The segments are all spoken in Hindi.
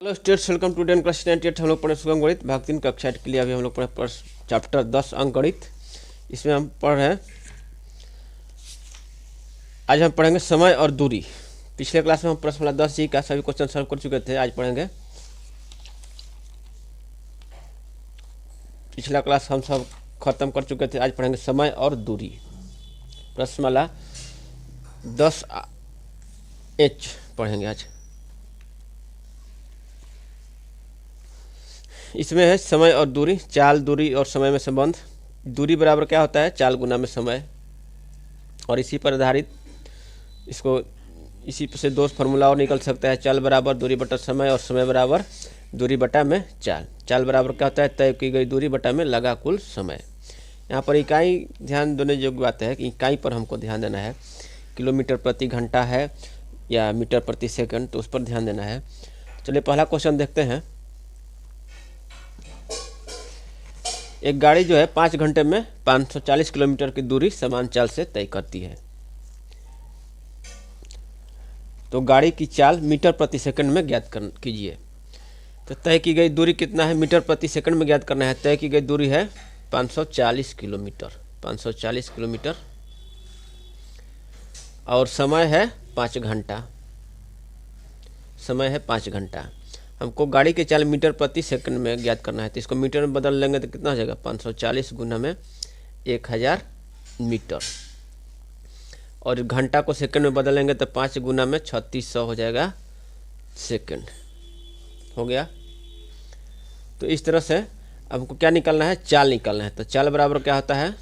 Hello students, welcome to 10 class 98। हम लोग पढ़े सुगम गणित भाग 3 कक्षा 8 के लिए। अभी हम लोग पढ़े चैप्टर 10 अंक गणित। इसमें हम पढ़ रहे हैं, आज हम पढ़ेंगे समय और दूरी। पिछले क्लास में हम प्रश्न 10 जी का सभी क्वेश्चन सॉल्व कर चुके थे। आज पढ़ेंगे, पिछला क्लास हम सब खत्म कर चुके थे। आज पढ़ेंगे समय और दूरी। प्रश्नमाला 10H पढ़ेंगे आज। इसमें है समय और दूरी, चाल, दूरी और समय में संबंध। दूरी बराबर क्या होता है? चाल गुना में समय। और इसी पर आधारित इसी से दो फार्मूला और निकल सकता है। चाल बराबर दूरी बटा समय और समय बराबर दूरी बटा में चाल। चाल बराबर क्या होता है? तय की गई दूरी बटा में लगा कुल समय। यहाँ पर इकाई ध्यान देने योग्य बात है कि इकाई पर हमको ध्यान देना है। किलोमीटर प्रति घंटा है या मीटर प्रति सेकंड, तो उस पर ध्यान देना है। चलिए पहला क्वेश्चन देखते हैं। एक गाड़ी जो है 5 घंटे में 540 किलोमीटर की दूरी समान चाल से तय करती है। तो गाड़ी की चाल मीटर प्रति सेकंड में ज्ञात कीजिए। तो तय की गई दूरी कितना है? मीटर प्रति सेकंड में ज्ञात करना है। तय की गई दूरी है 540 किलोमीटर। 540 किलोमीटर और समय है 5 घंटा। समय है 5 घंटा। हमको गाड़ी की चाल मीटर प्रति सेकंड में ज्ञात करना है। तो इसको मीटर में बदल लेंगे तो कितना हो जाएगा? 540 गुना में 1000 मीटर। और घंटा को सेकंड में बदलेंगे तो 5 गुना में 3600 हो जाएगा सेकंड। हो गया। तो इस तरह से अब हमको क्या निकालना है? चाल निकालना है। तो चाल बराबर क्या होता है?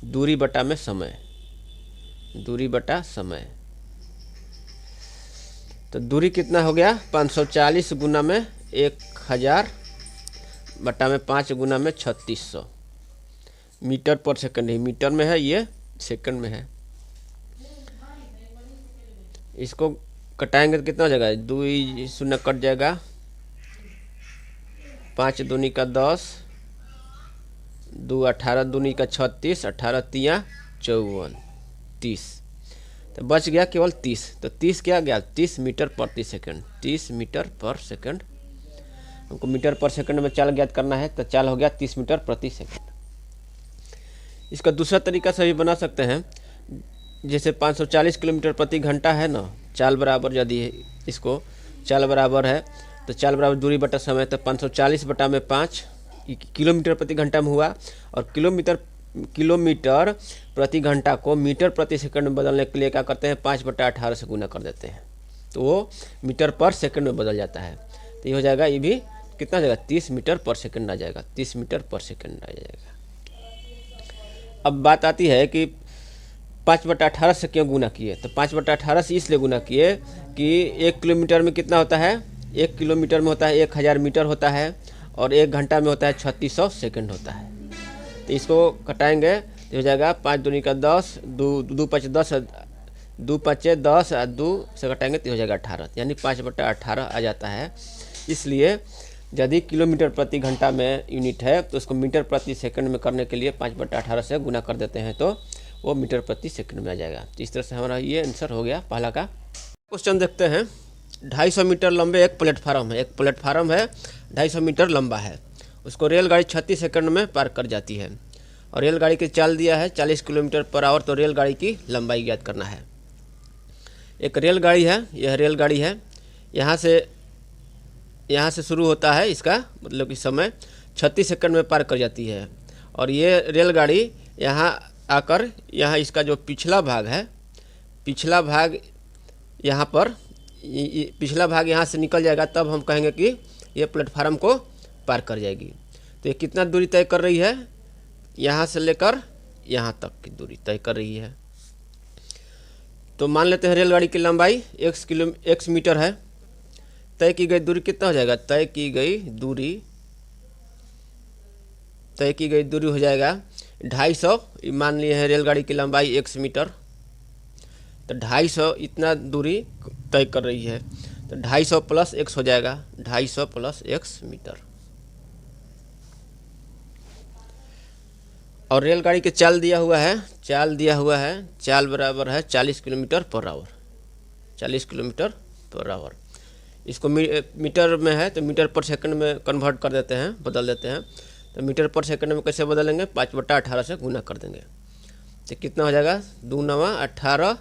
दूरी बटा में समय। दूरी बटा समय। तो दूरी कितना हो गया? 540 गुना में 1000 बटा में 5 गुना में 3600। मीटर पर सेकंड ही मीटर में है, ये सेकंड में है। इसको कटाएंगे तो कितना हो जाएगा? 2 शून्य कट जाएगा। 5 दूनी का 10, 2 18 दूनी का 36, 18 तिया 54, 30। तो बच गया केवल 30। तो 30 क्या गया? 30 मीटर प्रति सेकंड। 30 मीटर पर सेकंड। हमको मीटर पर सेकंड में चाल ज्ञात करना है। तो चाल हो गया 30 मीटर प्रति सेकंड। इसका दूसरा तरीका से भी बना सकते हैं। जैसे 540 किलोमीटर प्रति घंटा है ना, चाल बराबर यदि इसको चाल बराबर है तो चाल बराबर दूरी बटा समय। तो 540 बटा में 5 किलोमीटर प्रति घंटा में हुआ। और किलोमीटर प्रति घंटा को मीटर प्रति सेकंड में बदलने के लिए क्या करते हैं? 5/18 से गुना कर देते हैं, तो वो मीटर पर सेकंड में बदल जाता है। तो ये हो जाएगा, ये भी कितना आ जाएगा? 30 मीटर पर सेकंड आ जाएगा। 30 मीटर पर सेकंड आ जाएगा। अब बात आती है कि 5/18 से क्यों गुना किए? तो 5/18 से इसलिए गुना किए कि 1 किलोमीटर में कितना होता है? 1 किलोमीटर में होता है 1000 मीटर होता है। और 1 घंटा में होता है 3600 सेकंड होता है। तो इसको कटाएंगे तो हो जाएगा 5 दूनी का 10, 2 5 10, 2 5 10 और 2 से कटाएंगे तो हो जाएगा 18। यानी 5/18 आ जाता है। इसलिए यदि किलोमीटर प्रति घंटा में यूनिट है तो उसको मीटर प्रति सेकंड में करने के लिए 5/18 से गुना कर देते हैं, तो वो मीटर प्रति सेकंड में आ जाएगा। तो इस तरह से हमारा ये आंसर हो गया पहला का। क्वेश्चन देखते हैं। 250 मीटर लंबे एक प्लेटफार्म है। एक प्लेटफार्म है, 250 मीटर लंबा है। उसको रेलगाड़ी 36 सेकंड में पार कर जाती है। और रेलगाड़ी की चाल दिया है 40 किलोमीटर पर आवर। तो रेलगाड़ी की लंबाई ज्ञात करना है। एक रेलगाड़ी है, यह रेलगाड़ी है। यहाँ से शुरू होता है इसका मतलब कि समय 36 सेकंड में पार कर जाती है। और ये रेलगाड़ी यहाँ आकर यहाँ इसका जो पिछला भाग है, पिछला भाग यहाँ पर पिछला भाग यहाँ से निकल जाएगा, तब हम कहेंगे कि ये प्लेटफार्म को पार कर जाएगी। तो ये कितना दूरी तय कर रही है? यहाँ से लेकर यहाँ तक की दूरी तय कर रही है। तो मान लेते हैं रेलगाड़ी की लंबाई x मीटर है। तय की गई दूरी कितना हो जाएगा? तय की गई दूरी हो जाएगा 250। मान लिए हैं रेलगाड़ी की लंबाई x मीटर, तो 250 इतना दूरी तय कर रही है। तो 250 प्लस x हो जाएगा, 250 प्लस x मीटर। और रेलगाड़ी के चाल दिया हुआ है, चाल बराबर है 40 kilometre per hour. 40 kilometre per hour. इसको मीटर में है तो मीटर पर सेकंड में कन्वर्ट कर देते हैं, बदल देते हैं। तो मीटर पर सेकंड में कैसे बदलेंगे, 5/18 से गुना कर देंगे तो कितना हो जाएगा, 2 9 18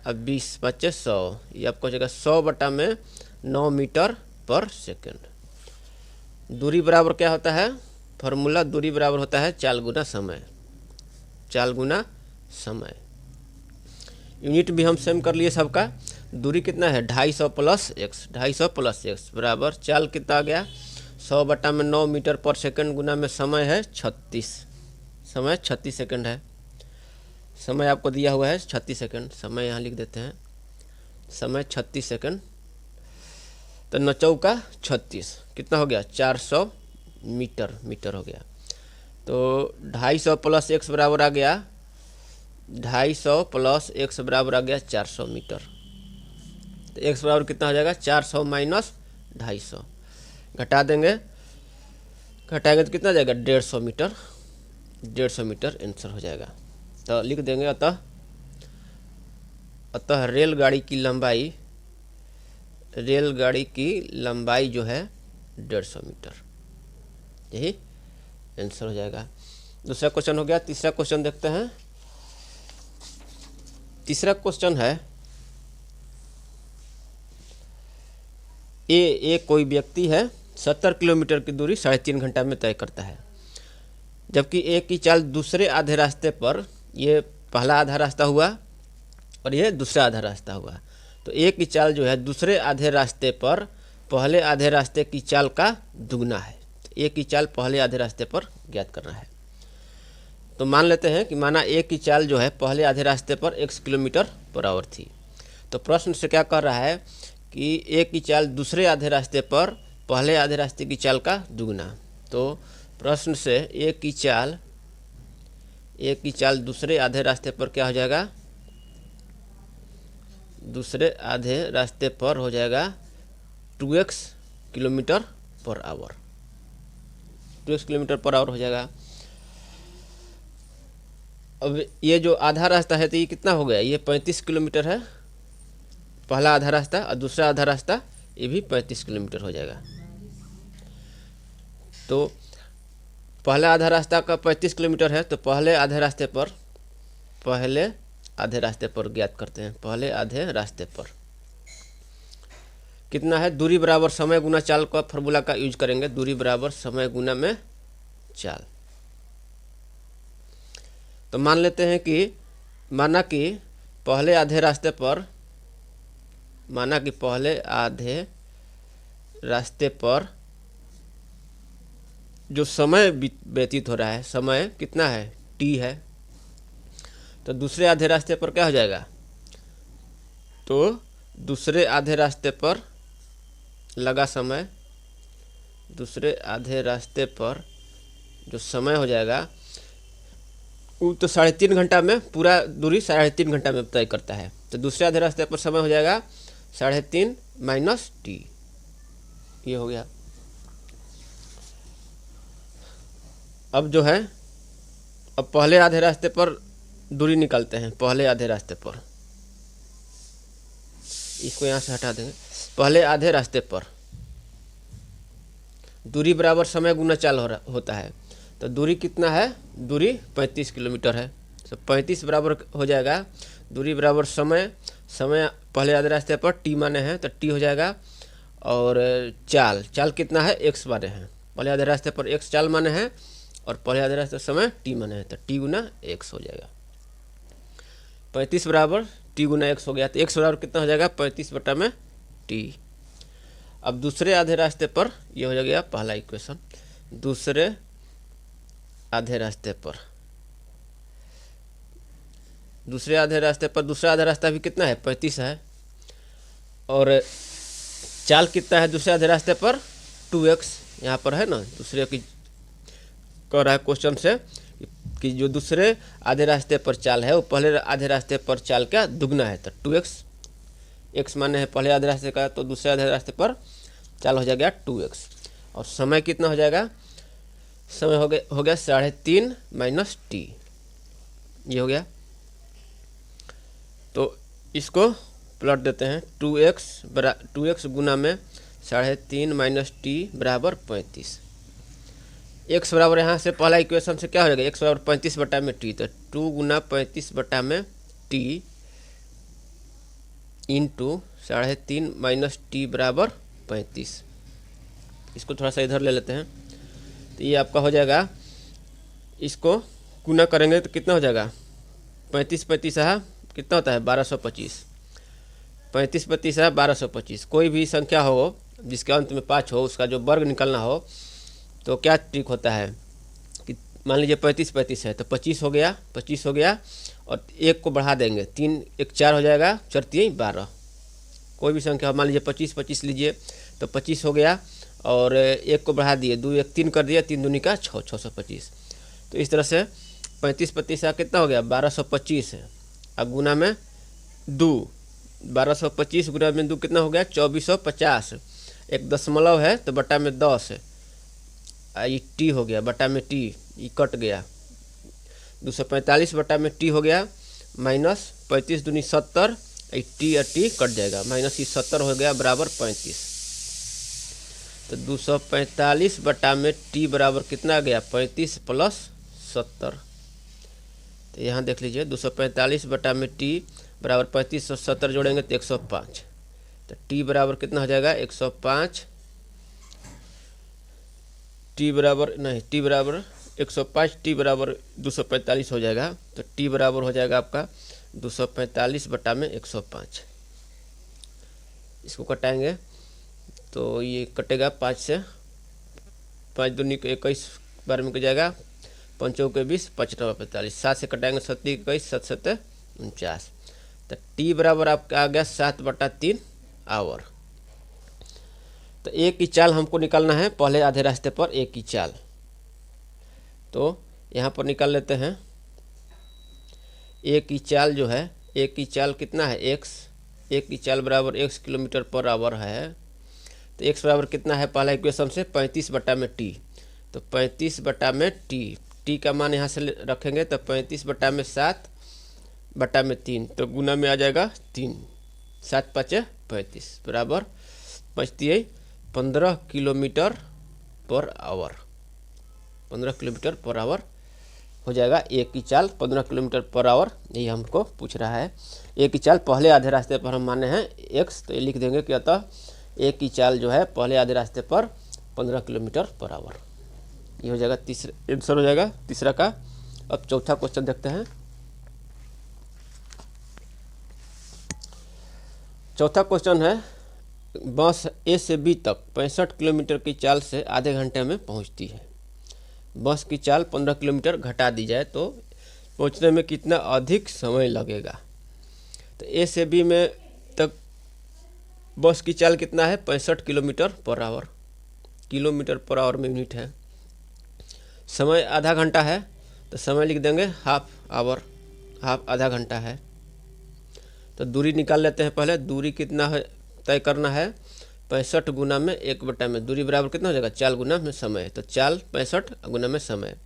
और 20 5 100, ये आपको हो जाएगा 100/9 मीटर पर सेकंड। दूरी बराबर क्या होता है, फार्मूला दूरी बराबर होता है चाल गुना समय, चाल गुना समय। यूनिट भी हम सेम कर लिए सबका। दूरी कितना है 250 प्लस x, 250 प्लस x बराबर चाल कितना आ गया 100/9 मीटर पर सेकंड गुना में समय है 36, समय 36 सेकंड है। समय आपको दिया हुआ है 36 सेकंड, समय यहाँ लिख देते हैं, समय 36 सेकंड। तो 9 चौका 36 कितना हो गया 400 मीटर हो गया। तो 250 प्लस x बराबर आ गया 250 प्लस x बराबर आ गया 400 मीटर। तो x बराबर कितना हो जाएगा 400 माइनस 250, घटा देंगे, घटाएंगे तो कितना जाएगा 150 मीटर, 150 मीटर आंसर हो जाएगा। तो लिख देंगे अतः रेलगाड़ी की लंबाई जो है 150 मीटर, यही आंसर हो जाएगा। दूसरा क्वेश्चन हो गया। तीसरा क्वेश्चन देखते हैं। तीसरा क्वेश्चन है ए कोई व्यक्ति है 70 किलोमीटर की दूरी 3.5 घंटा में तय करता है, जबकि ए की चाल दूसरे आधे रास्ते पर, ये पहला आधा रास्ता हुआ और ये दूसरा आधा रास्ता हुआ, तो ए की चाल जो है दूसरे आधे रास्ते पर पहले आधे रास्ते की चाल का दुगना है। तो ए की चाल पहले आधे रास्ते पर ज्ञात करना है। तो मान लेते हैं कि माना ए की चाल जो है पहले आधे रास्ते पर x किलोमीटर/आवर थी। तो प्रश्न से क्या कर रहा है कि ए की चाल दूसरे आधे रास्ते पर पहले आधे रास्ते की चाल का दुगना। तो प्रश्न से ए की चाल दूसरे आधे रास्ते पर क्या हो जाएगा, दूसरे आधे रास्ते पर हो जाएगा 2x किलोमीटर/आवर, 2x किलोमीटर/आवर हो जाएगा। अब ये जो आधा रास्ता है तो ये कितना हो गया, ये 35 किलोमीटर है पहला आधा रास्ता, और दूसरा आधा रास्ता ये भी 35 किलोमीटर हो जाएगा। तो पहला आधा रास्ता का 35 किलोमीटर है, तो पहले आधे रास्ते पर ज्ञात करते हैं। पहले आधे रास्ते पर कितना है, दूरी बराबर समय गुना चाल का फार्मूला का यूज करेंगे, दूरी बराबर समय गुना में चाल। तो मान लेते हैं कि माना कि पहले आधे रास्ते पर जो समय व्यतीत हो रहा है, समय कितना है t है, तो दूसरे आधे रास्ते पर क्या हो जाएगा, तो दूसरे आधे रास्ते पर लगा समय, दूसरे आधे रास्ते पर जो समय हो जाएगा वो तो 3.5 घंटा में, पूरा दूरी 3.5 घंटा में तय करता है। तो दूसरे आधे रास्ते पर समय हो जाएगा 3.5 माइनस t, ये हो गया। अब जो है, अब पहले आधे रास्ते पर दूरी निकालते हैं। पहले आधे रास्ते पर, इसको यहाँ से हटा देंगे। पहले आधे रास्ते पर दूरी बराबर समय गुना चाल होता है। तो दूरी कितना है, दूरी 35 किलोमीटर है, तो 35 बराबर हो जाएगा दूरी बराबर समय, समय पहले आधे रास्ते पर t माने हैं तो t हो जाएगा, और चाल कितना है x माने हैं, पहले आधे रास्ते पर x चाल माने हैं और पहले आधे रास्ते समय t माने हैं, तो t गुना x हो जाएगा। 35 बराबर t गुना x हो गया, तो x बराबर कितना हो जाएगा 35/t। अब दूसरे आधे रास्ते पर ये हो जाएगा पहला इक्वेशन, दूसरे आधे रास्ते पर, दूसरा आधा रास्ता भी कितना है 35 है, और चाल कितना है दूसरे आधे रास्ते पर 2x, यहाँ पर है ना, दूसरे की कह रहा है क्वेश्चन से कि जो दूसरे आधे रास्ते पर चाल है वो पहले आधे रास्ते पर चाल का दुगना है, तो 2x, x माने है पहले आधे रास्ते का, तो दूसरे आधे रास्ते पर चाल हो जाएगा 2x, और समय कितना हो जाएगा, समय हो गया 3.5 माइनस t, ये हो गया। तो इसको प्लॉट देते हैं, 2x गुना में 3.5 माइनस टी बराबर 35। एक्स बराबर यहाँ से पहला इक्वेशन से क्या हो जाएगा, एक्स बराबर 35 बटा में टी, तो 2 गुना 35 बटा में टी इंटू 3.5 माइनस टी बराबर 35। इसको थोड़ा सा इधर ले लेते हैं, तो ये आपका हो जाएगा, इसको गुना करेंगे तो कितना हो जाएगा, 35 35 कितना होता है 1225, 35 35 1225। कोई भी संख्या हो जिसके अंत में 5 हो, उसका जो वर्ग निकलना हो तो क्या ट्रिक होता है कि मान लीजिए 35 35 है तो 25 हो गया, 25 हो गया और एक को बढ़ा देंगे, 3 1 4 हो जाएगा, 4 3 12। कोई भी संख्या मान लीजिए 25 25 लीजिए तो 25 हो गया और एक को बढ़ा दिए, 2 1 3 कर दिया, 3 दूनी का 6 625। तो इस तरह से 35 35 कितना हो गया 1225 है। अब गुना में 2, 1225 गुना में 2 कितना हो गया 2450। एक दशमलव है तो बटा में 10 है, ये टी हो गया, बटा में टी ये कट गया, 245 बटा में टी हो गया, माइनस 35 दूनी 70, टी और टी कट जाएगा, माइनस ये 70 हो गया बराबर 35। तो 245 बटा में टी बराबर कितना आ गया 35 प्लस 70। तो यहाँ देख लीजिए 245 बटा में टी बराबर 35 और 70 जोड़ेंगे तो 105। तो टी बराबर कितना हो जाएगा 105, टी बराबर नहीं, टी बराबर 105, टी बराबर 245 हो जाएगा। तो टी बराबर हो जाएगा आपका 245 बटा में 105। इसको कटाएंगे तो ये कटेगा 5 से, 5 दूनी को 21 बार में कट जाएगा, 5 के 20, 5 9 45, 7 से कटाएंगे 7 21, 7 7 49। तो टी बराबर आपका आ गया 7 बटा 3 आवर। तो एक की चाल हमको निकालना है पहले आधे रास्ते पर, एक की चाल तो यहाँ पर निकाल लेते हैं। एक की चाल जो है, एक की चाल कितना है एक्स, एक की चाल बराबर x किलोमीटर पर आवर है। तो x बराबर कितना है पहला इक्वेशन से 35 बटा में टी, तो 35 बटा में टी का मान यहाँ से रखेंगे तो 35 बटा में 7 बटा में 3, तो गुना में आ जाएगा 3, 7 5 35 बराबर बचती है 15 kilometre per hour. 15 kilometre per hour हो जाएगा एक की चाल 15 किलोमीटर पर आवर, यही हमको पूछ रहा है। एक की चाल पहले आधे रास्ते पर हम माने हैं x, तो ये लिख देंगे कि अतः एक की चाल जो है पहले आधे रास्ते पर 15 किलोमीटर पर आवर। ये हो जाएगा तीसरा आंसर हो जाएगा तीसरा का। अब चौथा क्वेश्चन देखते हैं। चौथा क्वेश्चन है, बस ए से बी तक 65 किलोमीटर की चाल से आधे घंटे में पहुंचती है। बस की चाल 15 किलोमीटर घटा दी जाए तो पहुंचने में कितना अधिक समय लगेगा। तो ए से बी में तक बस की चाल कितना है 65 kilometre per hour, kilometre per hour में यूनिट है। समय आधा घंटा है तो समय लिख देंगे हाफ आवर, हाफ आधा घंटा है। तो दूरी निकाल लेते हैं पहले, दूरी कितना है तय करना है 65 गुना में 1 बटा में, दूरी बराबर कितना हो जाएगा 4 गुना में समय, तो 4 65 गुना में समय,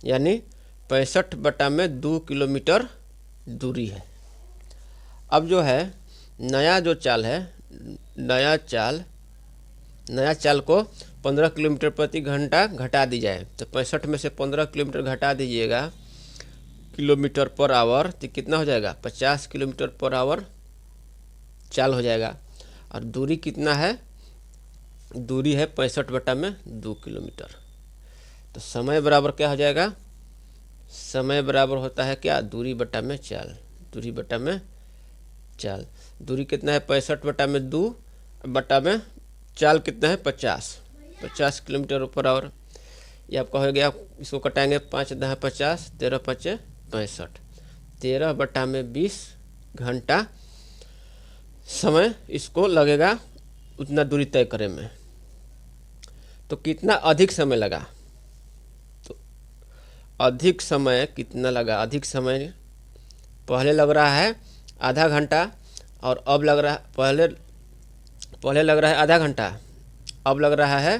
यानी 65 बटा में 2 किलोमीटर दूरी है। अब जो है नया जो चाल है, नया चाल को 15 किलोमीटर प्रति घंटा घटा दी जाए, तो 65 में से 15 किलोमीटर घटा दीजिएगा किलोमीटर पर आवर, तो कितना हो जाएगा 50 किलोमीटर पर आवर चाल हो जाएगा। और दूरी कितना है, दूरी है 65 बटा में 2 किलोमीटर। तो समय बराबर क्या हो जाएगा, समय बराबर होता है क्या दूरी बटा में चाल, दूरी बटा में चाल। दूरी कितना है 65 बटा में 2 बटा में चाल कितना है 50 किलोमीटर पर आवर। ये आपका हो गया, इसको कटाएंगे 5 10 50, 13 5 65, 13 बटा में 20 घंटा समय इसको लगेगा उतना दूरी तय करने में। तो कितना अधिक समय लगा, तो अधिक समय कितना लगा, अधिक समय पहले लग रहा है आधा घंटा और अब लग रहा है पहले लग रहा है आधा घंटा, अब लग रहा है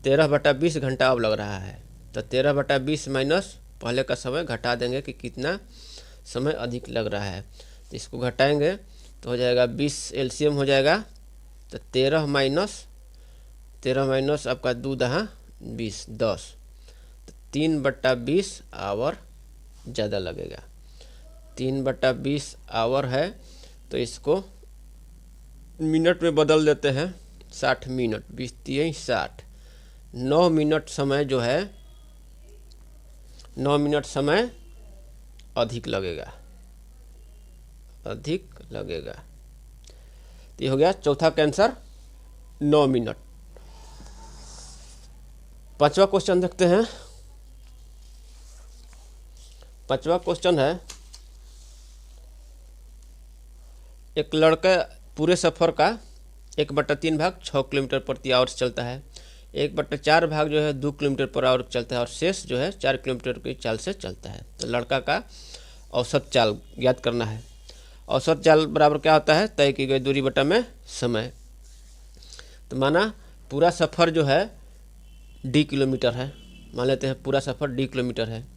13 बटा 20 घंटा अब लग रहा है। तो 13 बटा 20 माइनस पहले का समय घटा देंगे कि कितना समय अधिक लग रहा है। तो इसको घटाएंगे तो हो जाएगा 20 एलसीएम हो जाएगा, तो 13 माइनस 13 माइनस आपका 2 दहा 20 10, तो 3/20 आवर ज़्यादा लगेगा। 3/20 आवर है तो इसको मिनट में बदल देते हैं, 60 मिनट, 20 3 60, 9 मिनट समय जो है 9 मिनट समय अधिक लगेगा, अधिक लगेगा। तो ये हो गया चौथा का आंसर 9 मिनट। पांचवा क्वेश्चन देखते हैं। पांचवा क्वेश्चन है, एक लड़का पूरे सफ़र का 1/3 भाग 6 किलोमीटर प्रति आवर से चलता है, 1/4 भाग जो है 2 किलोमीटर पर आवर चलता है और शेष जो है 4 किलोमीटर की चाल से चलता है। तो लड़का का औसत चाल ज्ञात करना है। औसत चाल बराबर क्या होता है, तय की गई दूरी बटा में समय। तो माना पूरा सफ़र जो है d किलोमीटर है, मान लेते हैं पूरा सफ़र d किलोमीटर है,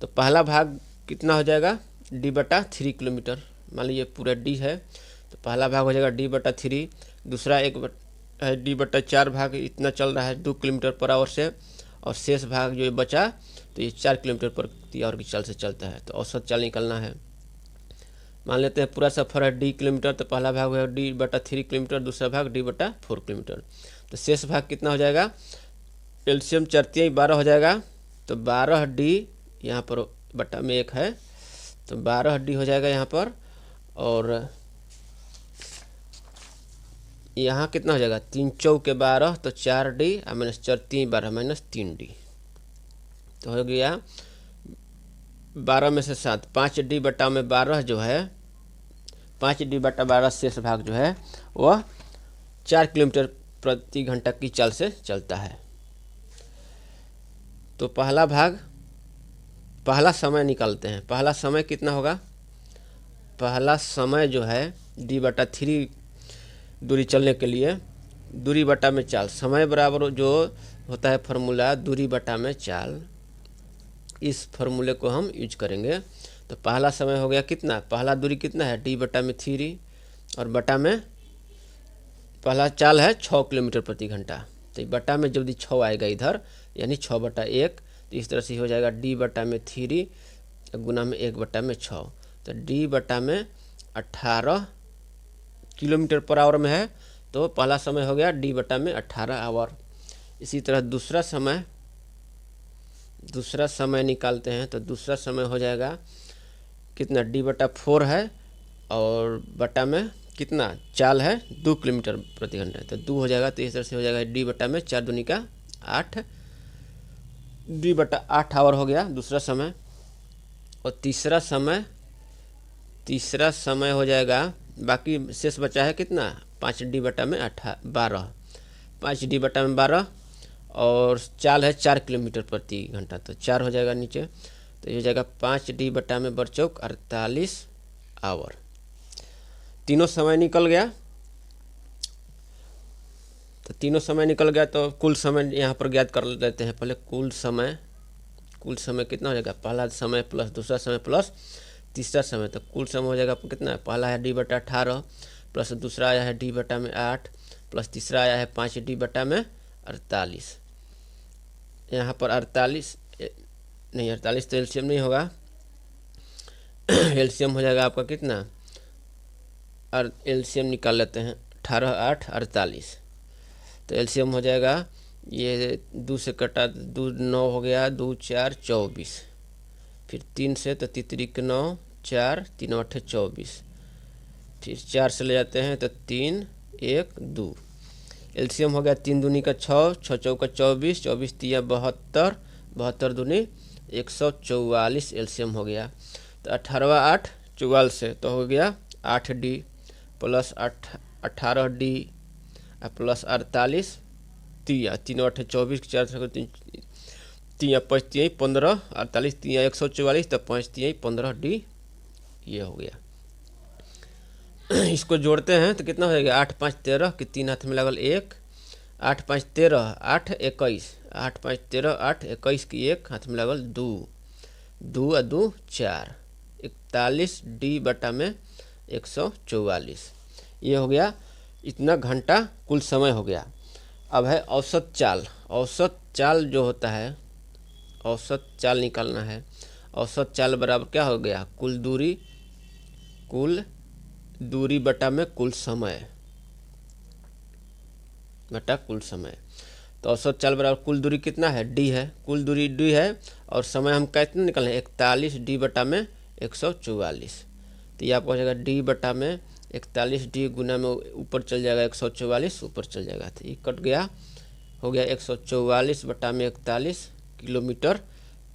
तो पहला भाग कितना हो जाएगा d/3 किलोमीटर। मान लीजिए पूरा d है तो पहला भाग हो जाएगा d/3, दूसरा एक है d/4 भाग इतना चल रहा है 2 किलोमीटर पर आवर से, और शेष भाग जो बचा तो ये 4 किलोमीटर प्रति आवर की चाल से चलता है। तो औसत चाल निकलना है। मान लेते हैं पूरा सफ़र है d किलोमीटर, तो पहला भाग है d/3 किलोमीटर, दूसरा भाग d/4 किलोमीटर, तो शेष भाग कितना हो जाएगा, एलसीएम 4×3 12 हो जाएगा। तो 12d यहाँ पर बटा में 1 है, तो 12d हो जाएगा यहाँ पर, और यहाँ कितना हो जाएगा 3×4 = 12, तो 4d -4×3 = 3d, तो हो गया 12 में से 7, 5d/12 जो है 5d/12 शेष भाग जो है वह 4 किलोमीटर प्रति घंटा की चाल से चलता है। तो पहला समय निकालते हैं। पहला समय कितना होगा, पहला समय जो है d/3 दूरी चलने के लिए दूरी बटा में चाल, समय बराबर जो होता है फार्मूला दूरी बटा में चाल, इस फार्मूले को हम यूज करेंगे। तो पहला समय हो गया कितना, पहला दूरी कितना है d/3, और बटा में पहला चाल है 6 किलोमीटर प्रति घंटा, तो बटा में जब 6 आएगा इधर यानी 6/1, तो इस तरह से हो जाएगा d/3 गुना में 1/6, तो d/18 किलोमीटर पर आवर में है, तो पहला समय हो गया d/18 आवर। इसी तरह दूसरा समय निकालते हैं। तो दूसरा समय हो जाएगा कितना, d/4 है और बटा में कितना चाल है 2 किलोमीटर प्रति घंटा, तो 2 हो जाएगा। तो इस तरह से हो जाएगा d/4 दूनी का 8, d/8 आवर हो गया दूसरा समय। और तीसरा समय हो जाएगा, बाकी शेष बचा है कितना 5d/12, 5d/12 और चाल है 4 किलोमीटर प्रति घंटा, तो 4 हो जाएगा नीचे, तो ये हो जाएगा 5d/4 48 आवर। तीनों समय निकल गया। तो तीनों समय निकल गया, तो कुल समय यहाँ पर ज्ञात कर लेते हैं। पहले कुल समय कितना हो जाएगा, पहला समय प्लस दूसरा समय प्लस तीसरा समय, तो कुल समय हो जाएगा कितना, पहला है d/18 प्लस दूसरा आया है d/8 प्लस तीसरा आया है 5d/48। यहाँ पर 48 तो एलसीएम नहीं होगा, एलसीएम हो जाएगा आपका कितना, और एलसीएम निकाल लेते हैं 18 8 48, तो एलसीएम हो जाएगा ये 2 से कटा 2 9 हो गया, 2 4 24, फिर 3 से तो 3 9 4 3 8 24, फिर 4 से ले जाते हैं तो 3 1 2, एलसीएम हो गया 3 दूनी का 6, 6 चौका 24, 24 3 72, 72 दूनी 144 एलसीएम हो गया। तो 18 8 44 से तो हो गया 8d प्लस 18d प्लस 48 3 8 24 4 3 5 3 15 48 3 144, तो 5 3 15d ये हो गया। इसको जोड़ते हैं तो कितना हो जाएगा 8 5 13 कि 3 हाथ में लगल 1, 8 5 13 8 21, 8 5 13 8 21 की 1 हाथ में लगल 2, 2 और 2 4, 41d बटा में 144, ये हो गया इतना घंटा कुल समय हो गया। अब है औसत चाल। औसत चाल जो होता है, औसत चाल निकालना है। औसत चाल बराबर क्या हो गया, कुल दूरी बटा में कुल समय, बटा कुल समय। तो औसत चाल बराबर कुल दूरी कितना है, डी है, कुल दूरी डी है, और समय हम कितना निकालें, 41 डी बटा में 144। तो ये आपको हो जाएगा डी बटा में 41 डी गुना में ऊपर चल जाएगा 144, ऊपर चल जाएगा, तो ये कट गया, हो गया 144 बटा में 41 किलोमीटर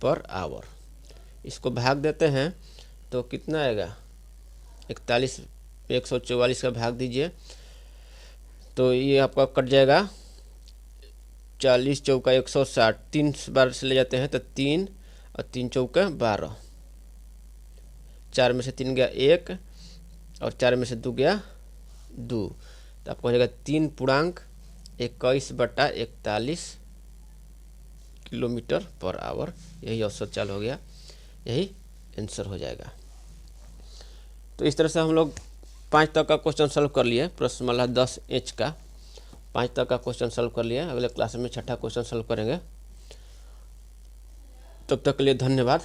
पर आवर। इसको भाग देते हैं तो कितना आएगा, 41 144 का भाग दीजिए तो ये आपका कट जाएगा 40 चौका 160, 3 बार से ले जाते हैं तो 3 और 3 चौका 12, 4 में से 3 गया 1 और 4 में से 2 गया 2, तो आपको हो जाएगा 3.21 बटा 41 किलोमीटर पर आवर। यही औसत चाल हो गया, यही आंसर हो जाएगा। तो इस तरह से हम लोग 5 तक का क्वेश्चन सॉल्व कर लिए, प्रश्नमाला 10H का 5 तक का क्वेश्चन सॉल्व कर लिए। अगले क्लास में 6ठा क्वेश्चन सॉल्व करेंगे। तब तक के लिए धन्यवाद।